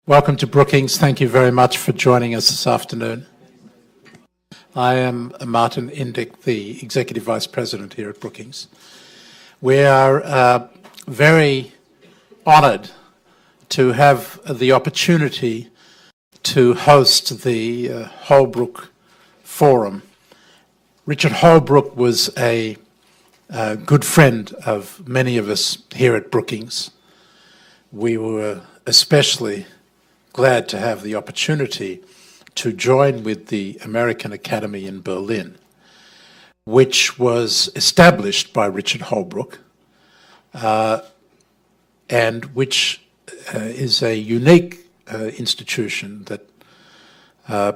Welcome to Brookings. Thank you very much for joining us this afternoon. I am Martin Indyk, the Executive Vice President here at Brookings. We are very honoured to have the opportunity to host the Holbrooke Forum. Richard Holbrooke was a good friend of many of us here at Brookings. We were especially glad to have the opportunity to join with the American Academy in Berlin, which was established by Richard Holbrooke, and which is a unique institution that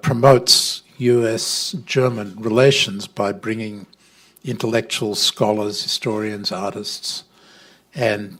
promotes US-German relations by bringing intellectuals, scholars, historians, artists, and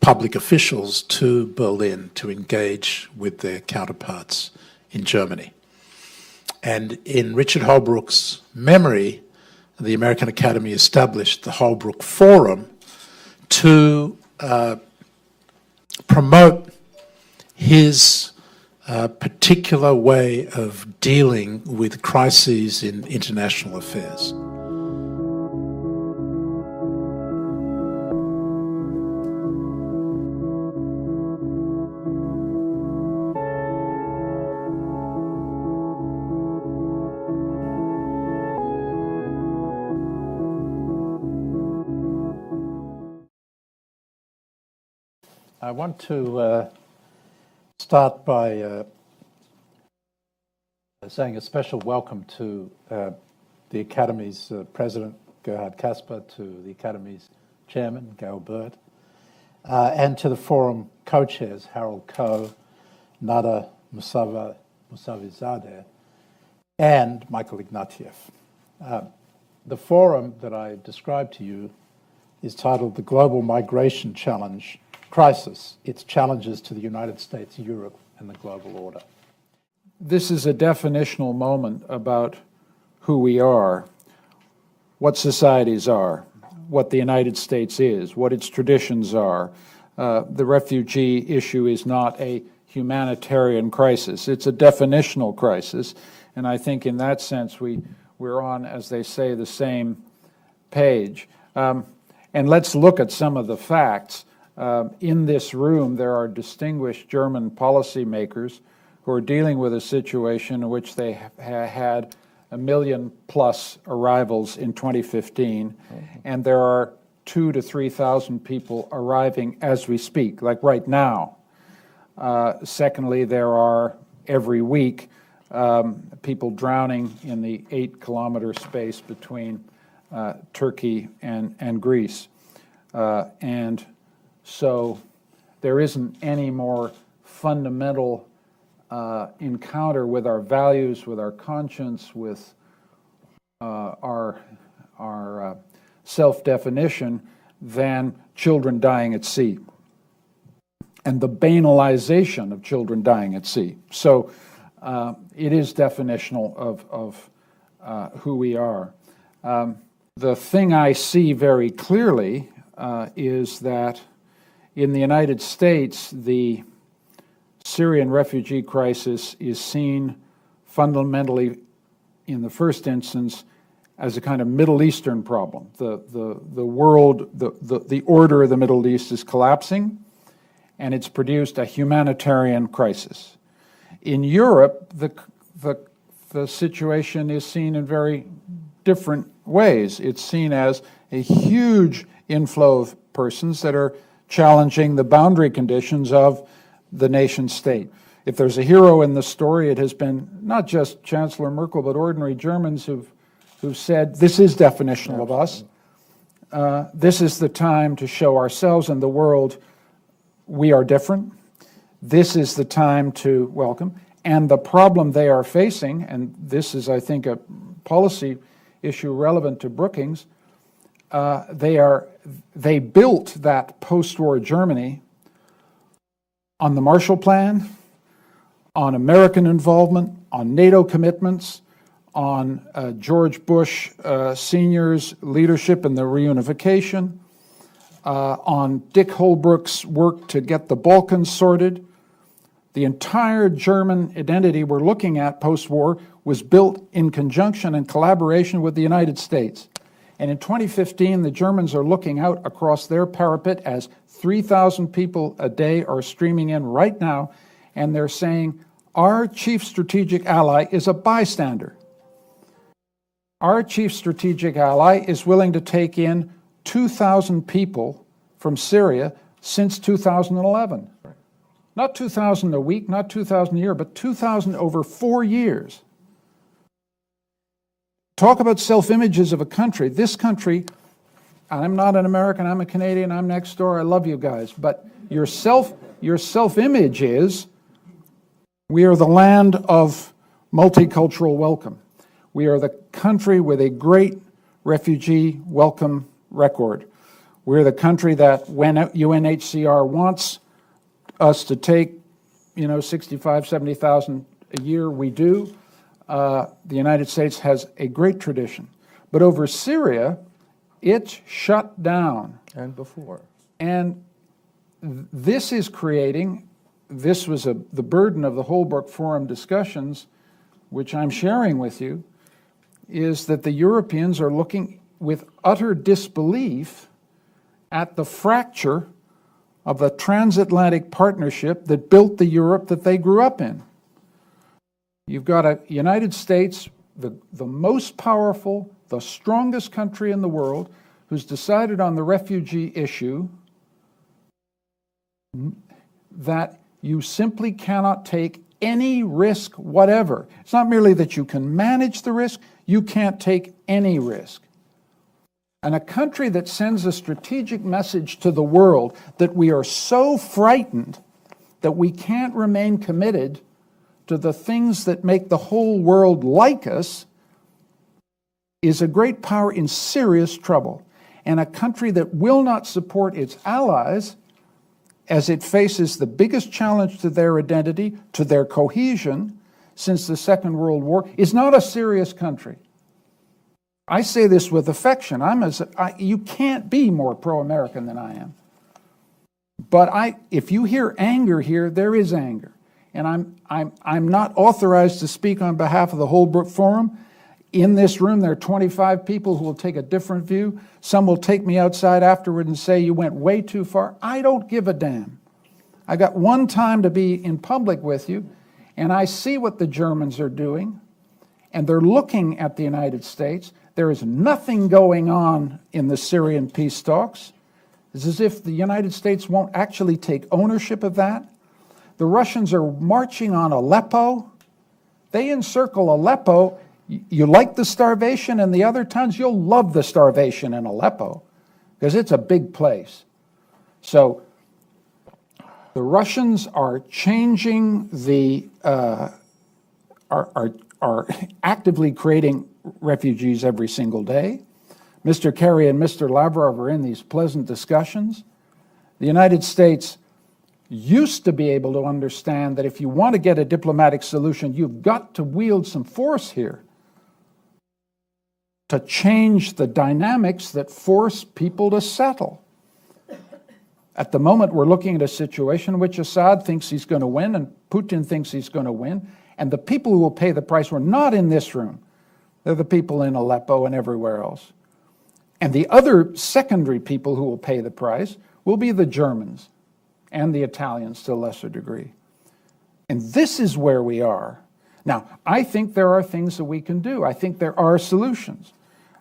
public officials to Berlin to engage with their counterparts in Germany. And in Richard Holbrooke's memory, the American Academy established the Holbrooke Forum to promote his particular way of dealing with crises in international affairs. I want to start by saying a special welcome to the Academy's President, Gerhard Casper, to the Academy's Chairman, Gail Bird, and to the Forum co-chairs, Harold Coe, Nada Mousavizadeh, and Michael Ignatieff. The forum that I described to you is titled The Global Migration Challenge Crisis, Its Challenges to the United States, Europe, and the Global Order. This is a definitional moment about who we are, what societies are, what the United States is, what its traditions are. The refugee issue is not a humanitarian crisis. It's a definitional crisis, and I think in that sense we're on, as they say, the same page. And let's look at some of the facts. In this room, there are distinguished German policymakers who are dealing with a situation in which they had 1 million plus arrivals in 2015, and there are 2,000 to 3,000 people arriving as we speak, like right now. Secondly, there are every week people drowning in the 8-kilometer space between Turkey and Greece. And so there isn't any more fundamental encounter with our values, with our conscience, with our self-definition than children dying at sea and the banalization of children dying at sea. So it is definitional of who we are. The thing I see very clearly is that in the United States, the Syrian refugee crisis is seen fundamentally, in the first instance, as a kind of Middle Eastern problem. The world, the order of the Middle East is collapsing, and it's produced a humanitarian crisis. In Europe, the situation is seen in very different ways. It's seen as a huge inflow of persons that are challenging the boundary conditions of the nation state. If there's a hero in the story, it has been not just Chancellor Merkel, but ordinary Germans who've said, this is definitional of us. This is the time to show ourselves and the world we are different. This is the time to welcome. And the problem they are facing, and this is, I think, a policy issue relevant to Brookings, they built that post-war Germany on the Marshall Plan, on American involvement, on NATO commitments, on George Bush Sr.'s leadership in the reunification, on Dick Holbrooke's work to get the Balkans sorted, The entire German identity we're looking at post-war was built in conjunction and collaboration with the United States. And in 2015, the Germans are looking out across their parapet as 3,000 people a day are streaming in right now, and they're saying, our chief strategic ally is a bystander. Our chief strategic ally is willing to take in 2,000 people from Syria since 2011. Not 2,000 a week, not 2,000 a year, but 2,000 over 4 years. Talk about self-images of a country. This country, I'm not an American, I'm a Canadian, I'm next door, I love you guys, but your self-image is, we are the land of multicultural welcome. We are the country with a great refugee welcome record. We're the country that when UNHCR wants us to take, 65, 70,000 a year, we do. The United States has a great tradition. But over Syria, it's shut down. And before. And this is creating, this was the burden of the Holbrooke Forum discussions, which I'm sharing with you, is that the Europeans are looking with utter disbelief at the fracture of the transatlantic partnership that built the Europe that they grew up in. You've got a United States, the most powerful, the strongest country in the world, who's decided on the refugee issue that you simply cannot take any risk whatever. It's not merely that you can manage the risk, you can't take any risk. And a country that sends a strategic message to the world that we are so frightened that we can't remain committed to the things that make the whole world like us is a great power in serious trouble. And a country that will not support its allies as it faces the biggest challenge to their identity, to their cohesion since the Second World War, is not a serious country. I say this with affection. You can't be more pro-American than I am. But if you hear anger here, there is anger. And I'm not authorized to speak on behalf of the Holbrooke Forum. In this room, there are 25 people who will take a different view. Some will take me outside afterward and say, you went way too far. I don't give a damn. I got one time to be in public with you, and I see what the Germans are doing, and they're looking at the United States. There is nothing going on in the Syrian peace talks. It's as if the United States won't actually take ownership of that. The Russians are marching on Aleppo. They encircle Aleppo. You like the starvation in the other towns, you'll love the starvation in Aleppo, because it's a big place. So the Russians are changing are actively creating refugees every single day. Mr. Kerry and Mr. Lavrov are in these pleasant discussions. The United States used to be able to understand that if you want to get a diplomatic solution, you've got to wield some force here to change the dynamics that force people to settle. At the moment, we're looking at a situation in which Assad thinks he's going to win and Putin thinks he's going to win, and the people who will pay the price were not in this room. They're the people in Aleppo and everywhere else. And the other secondary people who will pay the price will be the Germans and the Italians to a lesser degree. And this is where we are. Now, I think there are things that we can do. I think there are solutions.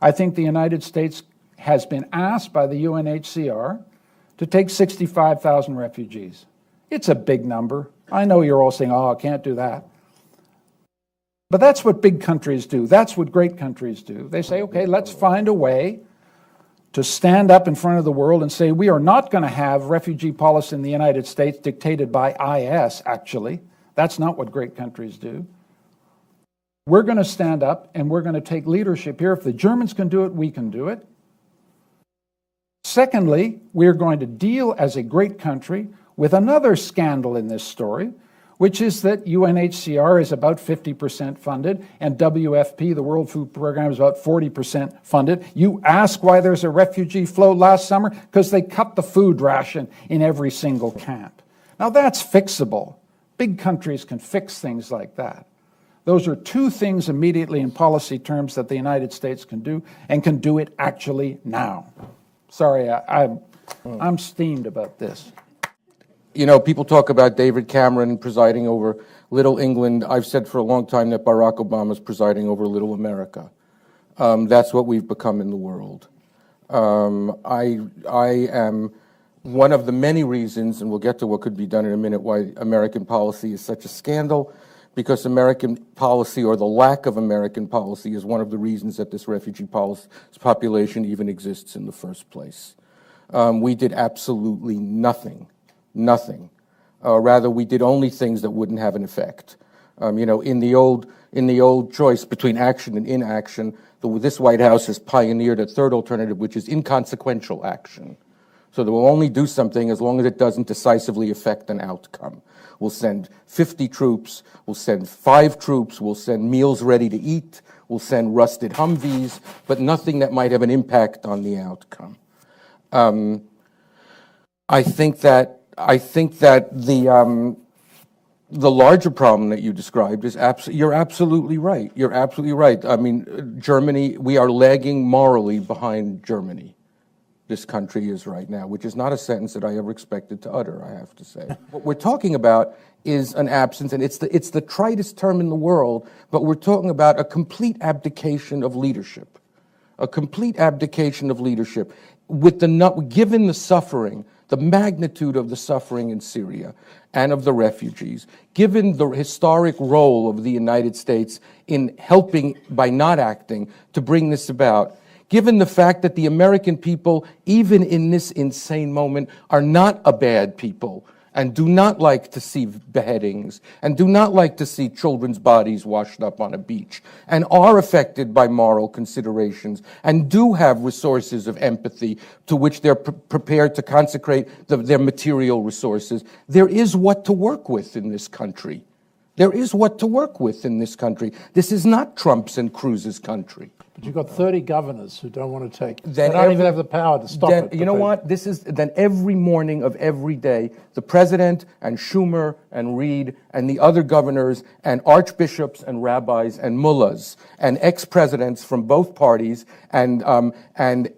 I think the United States has been asked by the UNHCR to take 65,000 refugees. It's a big number. I know you're all saying, oh, I can't do that. But that's what big countries do. That's what great countries do. They say, okay, let's find a way to stand up in front of the world and say, we are not going to have refugee policy in the United States dictated by IS, actually. That's not what great countries do. We're going to stand up and we're going to take leadership here. If the Germans can do it, we can do it. Secondly, we're going to deal as a great country with another scandal in this story, which is that UNHCR is about 50% funded and WFP, the World Food Program, is about 40% funded. You ask why there's a refugee flow last summer? Because they cut the food ration in every single camp. Now that's fixable. Big countries can fix things like that. Those are two things immediately in policy terms that the United States can do, and can do it actually now. Sorry, I'm steamed about this. You know, people talk about David Cameron presiding over Little England. I've said for a long time that Barack Obama is presiding over Little America. That's what we've become in the world. I am one of the many reasons, and we'll get to what could be done in a minute, why American policy is such a scandal, because American policy, or the lack of American policy, is one of the reasons that this refugee population even exists in the first place. We did absolutely nothing. Rather, we did only things that wouldn't have an effect. You know, in the old choice between action and inaction, this White House has pioneered a third alternative, which is inconsequential action. So they will only do something as long as it doesn't decisively affect an outcome. We'll send 50 troops, we'll send 5 troops, we'll send meals ready to eat, we'll send rusted Humvees, but nothing that might have an impact on the outcome. I think that the larger problem that you described is you're absolutely right. You're absolutely right. I mean, Germany, we are lagging morally behind Germany. This country is right now, which is not a sentence that I ever expected to utter, I have to say. What we're talking about is an absence, and it's the tritest term in the world, but we're talking about a complete abdication of leadership. A complete abdication of leadership. Given the suffering, the magnitude of the suffering in Syria and of the refugees, given the historic role of the United States in helping, by not acting, to bring this about, given the fact that the American people, even in this insane moment, are not a bad people and do not like to see beheadings and do not like to see children's bodies washed up on a beach and are affected by moral considerations and do have resources of empathy to which they're prepared to consecrate their material resources, there is what to work with in this country. There is what to work with in this country. This is not Trump's and Cruz's country. But you've got 30 governors who don't want to take it. They don't even have the power to stop it. You know what? Then every morning of every day, the president and Schumer and Reid and the other governors and archbishops and rabbis and mullahs and ex-presidents from both parties and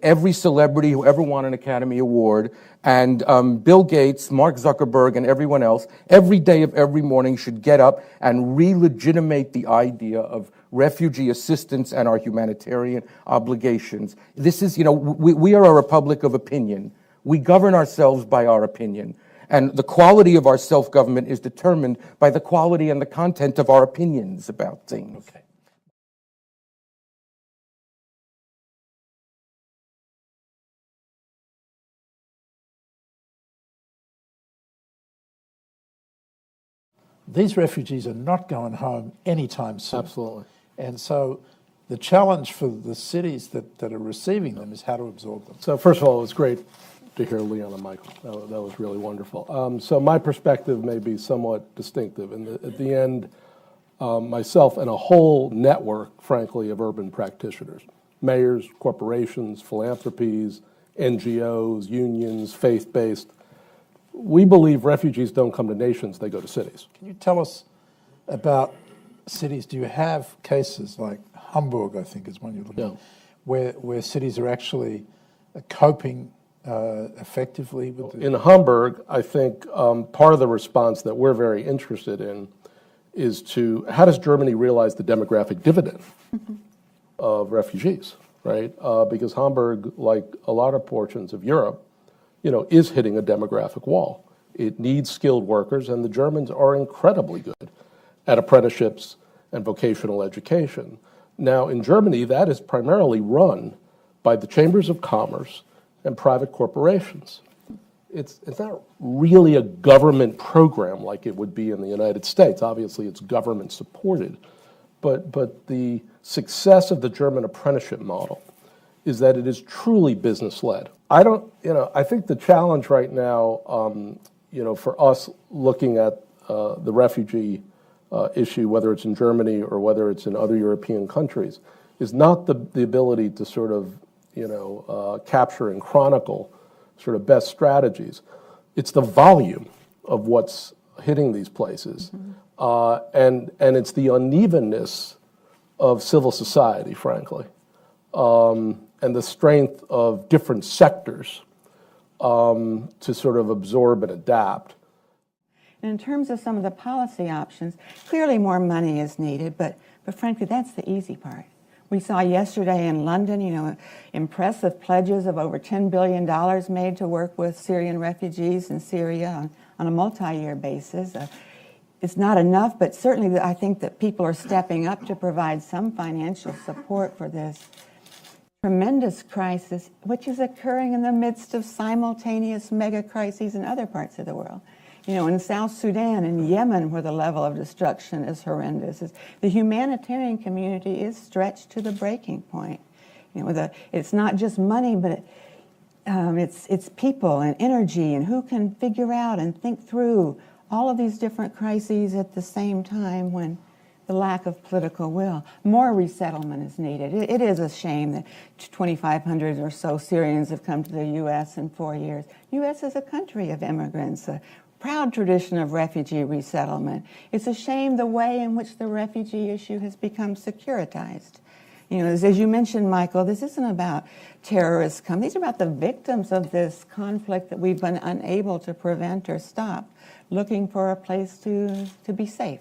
every celebrity who ever won an Academy Award and Bill Gates, Mark Zuckerberg, and everyone else, every day of every morning should get up and re-legitimate the idea of refugee assistance and our humanitarian obligations. This is, you know, we are a republic of opinion. We govern ourselves by our opinion. And the quality of our self-government is determined by the quality and the content of our opinions about things. Okay. These refugees are not going home anytime soon. Absolutely. And so the challenge for the cities that are receiving them is how to absorb them. So first of all, it was great to hear Leon and Michael. That was really wonderful. So my perspective may be somewhat distinctive. And at the end, myself and a whole network, frankly, of urban practitioners, mayors, corporations, philanthropies, NGOs, unions, faith-based, we believe refugees don't come to nations, they go to cities. Can you tell us about cities? Do you have cases like Hamburg, I think is one you're looking at, where cities are actually coping effectively with In Hamburg, I think part of the response that we're very interested in is how does Germany realize the demographic dividend of refugees, right? Because Hamburg, like a lot of portions of Europe, is hitting a demographic wall. It needs skilled workers, and the Germans are incredibly good at apprenticeships and vocational education. Now, in Germany, that is primarily run by the chambers of commerce and private corporations. It's not really a government program like it would be in the United States. Obviously, it's government supported. But the success of the German apprenticeship model is that it is truly business-led. I think the challenge right now, for us looking at the refugee issue, whether it's in Germany or whether it's in other European countries, is not the ability to sort of, capture and chronicle sort of best strategies. It's the volume of what's hitting these places. And it's the unevenness of civil society, frankly, and the strength of different sectors to sort of absorb and adapt. And in terms of some of the policy options, clearly more money is needed, but frankly, that's the easy part. We saw yesterday in London, impressive pledges of over $10 billion made to work with Syrian refugees in Syria on a multi-year basis. It's not enough, but certainly I think that people are stepping up to provide some financial support for this tremendous crisis, which is occurring in the midst of simultaneous mega crises in other parts of the world. In South Sudan and Yemen, where the level of destruction is horrendous, the humanitarian community is stretched to the breaking point. It's not just money, but it's people and energy, and who can figure out and think through all of these different crises at the same time when the lack of political will. More resettlement is needed. It is a shame that 2,500 or so Syrians have come to the U.S. in 4 years. U.S. is a country of immigrants, a proud tradition of refugee resettlement. It's a shame the way in which the refugee issue has become securitized. As you mentioned, Michael, this isn't about terrorists come. These are about the victims of this conflict that we've been unable to prevent or stop, looking for a place to be safe.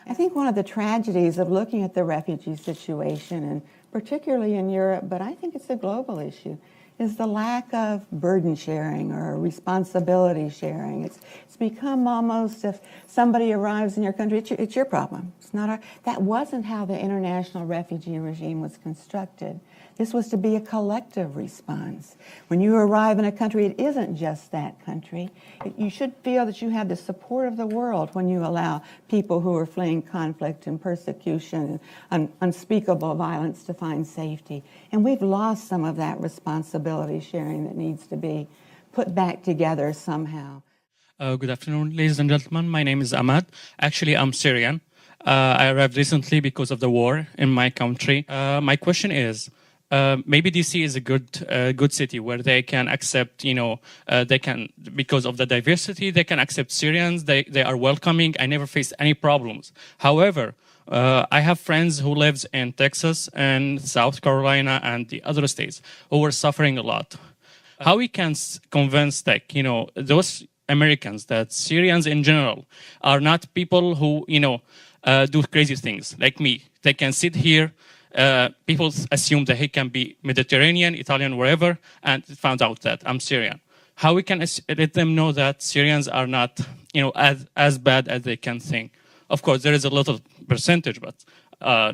I think one of the tragedies of looking at the refugee situation, and particularly in Europe, but I think it's a global issue, is the lack of burden sharing or responsibility sharing. It's become almost, if somebody arrives in your country, it's your problem. It's not that wasn't how the international refugee regime was constructed. This was to be a collective response. When you arrive in a country, it isn't just that country. You should feel that you have the support of the world when you allow people who are fleeing conflict and persecution and unspeakable violence to find safety. And we've lost some of that responsibility sharing that needs to be put back together somehow. Good afternoon, ladies and gentlemen. My name is Ahmad. Actually, I'm Syrian. I arrived recently because of the war in my country. My question is, maybe DC is a good city where they can accept, they can, because of the diversity, they can accept Syrians. They are welcoming. I never faced any problems. However, I have friends who lives in Texas and South Carolina and the other states who are suffering a lot. How we can convince, those Americans that Syrians in general are not people who, do crazy things like me. They can sit here. People assume that he can be Mediterranean, Italian, wherever, and found out that I'm Syrian. How we can let them know that Syrians are not, as bad as they can think. Of course, there is a little percentage, but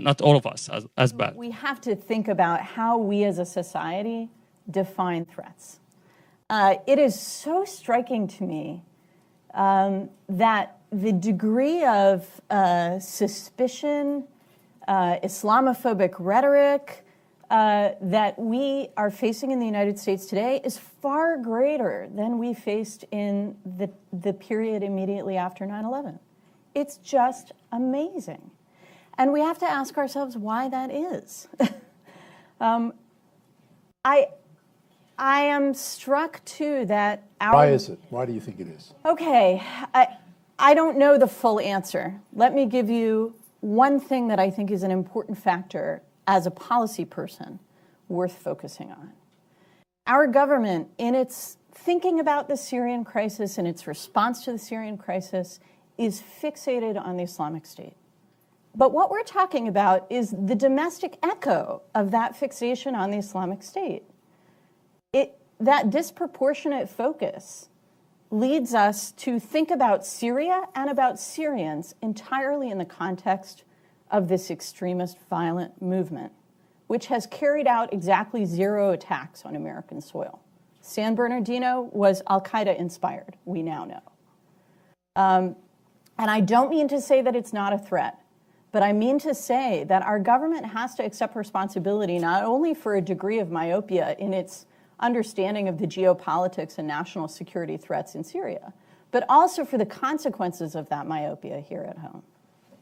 not all of us as bad. We have to think about how we as a society define threats. It is so striking to me that the degree of suspicion, Islamophobic rhetoric that we are facing in the United States today is far greater than we faced in the period immediately after 9/11. It's just amazing. And we have to ask ourselves why that is. I am struck, too, that our... Why is it? Why do you think it is? Okay, I don't know the full answer. Let me give you one thing that I think is an important factor as a policy person worth focusing on. Our government, in its thinking about the Syrian crisis and its response to the Syrian crisis, is fixated on the Islamic State. But what we're talking about is the domestic echo of that fixation on the Islamic State. That disproportionate focus leads us to think about Syria and about Syrians entirely in the context of this extremist violent movement, which has carried out exactly 0 attacks on American soil. San Bernardino was al-Qaeda inspired, we now know. And I don't mean to say that it's not a threat, but I mean to say that our government has to accept responsibility not only for a degree of myopia in its understanding of the geopolitics and national security threats in Syria, but also for the consequences of that myopia here at home.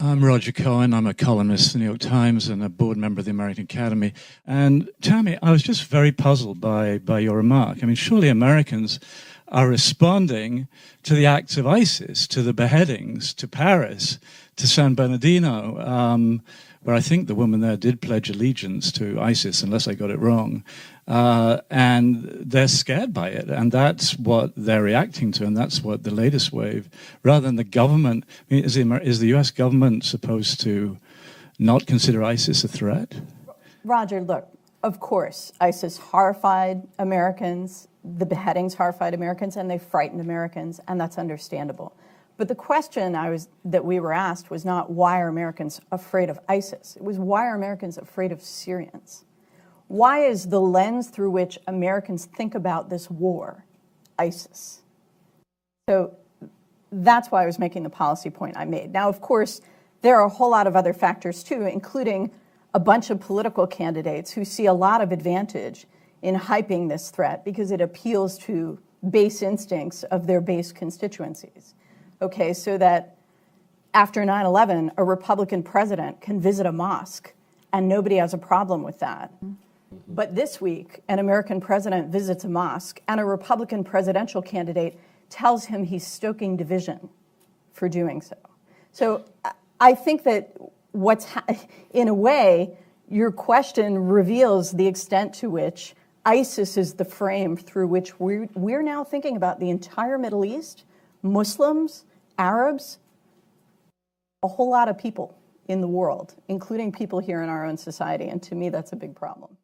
I'm Roger Cohen. I'm a columnist in the New York Times and a board member of the American Academy. And Tammy, I was just very puzzled by your remark. I mean, surely Americans are responding to the acts of ISIS, to the beheadings, to Paris, to San Bernardino, where I think the woman there did pledge allegiance to ISIS, unless I got it wrong. And they're scared by it, and that's what they're reacting to, and that's what the latest wave, rather than the government, I mean, is the US government supposed to not consider ISIS a threat? Roger, look, of course, ISIS horrified Americans, the beheadings horrified Americans, and they frightened Americans, and that's understandable. But the question that we were asked was not why are Americans afraid of ISIS? It was why are Americans afraid of Syrians? Why is the lens through which Americans think about this war ISIS? So that's why I was making the policy point I made. Now, of course, there are a whole lot of other factors too, including a bunch of political candidates who see a lot of advantage in hyping this threat because it appeals to base instincts of their base constituencies. Okay, so that after 9/11, a Republican president can visit a mosque and nobody has a problem with that. But this week, an American president visits a mosque and a Republican presidential candidate tells him he's stoking division for doing so. So I think that in a way, your question reveals the extent to which ISIS is the frame through which we're now thinking about the entire Middle East, Muslims, Arabs, a whole lot of people in the world, including people here in our own society. And to me, that's a big problem.